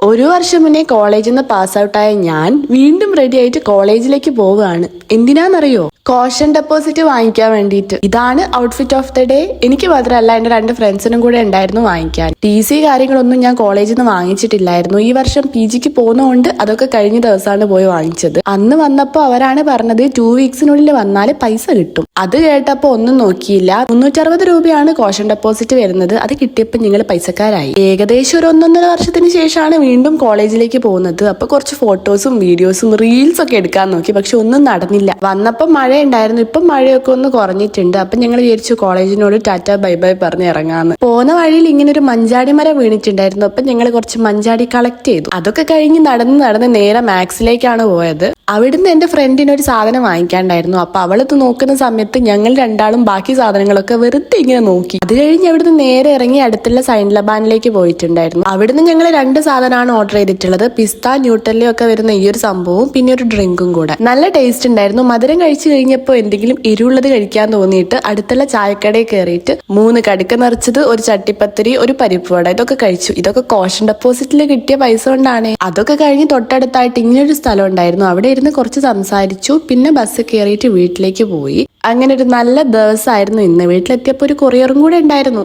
ഒരു വർഷം മുന്നേ കോളേജിൽ നിന്ന് പാസ് ഔട്ടായ ഞാൻ വീണ്ടും റെഡി ആയിട്ട് കോളേജിലേക്ക് പോവുകയാണ്. എന്തിനാന്നറിയോ? കോഷൻ ഡെപ്പോസിറ്റ് വാങ്ങിക്കാൻ വേണ്ടിയിട്ട്. ഇതാണ് ഔട്ട്ഫിറ്റ് ഓഫ് ദ ഡേ. എനിക്ക് മാത്രമല്ല, എന്റെ 2 ഫ്രണ്ട്സിനും കൂടെ ഉണ്ടായിരുന്നു വാങ്ങിക്കാൻ. TC കാര്യങ്ങളൊന്നും ഞാൻ കോളേജിൽ നിന്ന് വാങ്ങിച്ചിട്ടില്ലായിരുന്നു. ഈ വർഷം PGക്ക് പോകുന്നതുകൊണ്ട് അതൊക്കെ കഴിഞ്ഞ ദിവസമാണ് പോയി വാങ്ങിച്ചത്. അന്ന് വന്നപ്പോൾ അവരാണ് പറഞ്ഞത് 2 വീക്സിനുള്ളിൽ വന്നാൽ പൈസ കിട്ടും. അത് കേട്ടപ്പോൾ ഒന്നും നോക്കിയില്ല. 360 രൂപയാണ് കോഷൻ ഡെപ്പോസിറ്റ് വരുന്നത്. അത് കിട്ടിയപ്പോൾ ഞങ്ങൾ പൈസക്കാരായി. ഏകദേശം ഒരു 1.5 വർഷത്തിന് ശേഷമാണ് വീണ്ടും കോളേജിലേക്ക് പോകുന്നത്. അപ്പൊ കുറച്ച് ഫോട്ടോസും വീഡിയോസും റീൽസ് ഒക്കെ എടുക്കാൻ നോക്കി, പക്ഷെ ഒന്നും നടന്നില്ല. വന്നപ്പോൾ മഴ ഉണ്ടായിരുന്നു. ഇപ്പം മഴയൊക്കെ ഒന്ന് കുറഞ്ഞിട്ടുണ്ട്. അപ്പൊ ഞങ്ങൾ വിചാരിച്ചു കോളേജിനോട് ടാറ്റ ബൈ ബൈ പറഞ്ഞ് ഇറങ്ങാന്ന്. പോകുന്ന വഴിയിൽ ഇങ്ങനെ ഒരു മഞ്ചാടി മരം വീണിട്ടുണ്ടായിരുന്നു. അപ്പൊ ഞങ്ങൾ കുറച്ച് മഞ്ചാടി കളക്ട് ചെയ്തു. അതൊക്കെ കഴിഞ്ഞ് നടന്ന് നേരെ മാക്സിലേക്കാണ് പോയത്. അവിടുന്ന് എന്റെ ഫ്രണ്ടിന് ഒരു സാധനം വാങ്ങിക്കാണ്ടായിരുന്നു. അപ്പൊ അവളിത് നോക്കുന്ന സമയത്ത് ഞങ്ങൾ രണ്ടാളും ബാക്കി സാധനങ്ങളൊക്കെ വെറുതെ ഇങ്ങനെ നോക്കി. അത് കഴിഞ്ഞ് അവിടുന്ന് നേരെ ഇറങ്ങി അടുത്തുള്ള സൈൻ ലബാനിലേക്ക് പോയിട്ടുണ്ടായിരുന്നു. അവിടുന്ന് ഞങ്ങൾ 2 സാധനമാണ് ഓർഡർ ചെയ്തിട്ടുള്ളത്. പിസ്ത ന്യൂട്ടല്ലയും ഒക്കെ വരുന്ന ഈ ഒരു സംഭവവും പിന്നെ ഒരു ഡ്രിങ്കും കൂടെ. നല്ല ടേസ്റ്റ് ഉണ്ടായിരുന്നു. മധുരം കഴിച്ചു കഴിഞ്ഞപ്പോൾ എന്തെങ്കിലും എരിവുള്ളത് കഴിക്കാൻ തോന്നിയിട്ട് അടുത്തുള്ള ചായക്കടയിൽ കയറിയിട്ട് 3 കടുക്ക നിറച്ചത്, ഒരു ചട്ടിപ്പത്തിരി, ഒരു പരിപ്പ് വട ഇതൊക്കെ കഴിച്ചു. ഇതൊക്കെ കോഷൻ ഡെപ്പോസിറ്റിൽ കിട്ടിയ പൈസ കൊണ്ടാണ്. അതൊക്കെ കഴിഞ്ഞ് തൊട്ടടുത്തായിട്ട് ഇങ്ങനൊരു സ്ഥലം ഉണ്ടായിരുന്നു. അവിടെ ഇരുന്ന് കുറച്ച് സംസാരിച്ചു. പിന്നെ ബസ് കയറിയിട്ട് വീട്ടിലേക്ക് പോയി. അങ്ങനെ ഒരു നല്ല ദിവസമായിരുന്നു ഇന്ന്. വീട്ടിലെത്തിയപ്പോൾ ഒരു കൊറിയറും കൂടെ ഉണ്ടായിരുന്നു.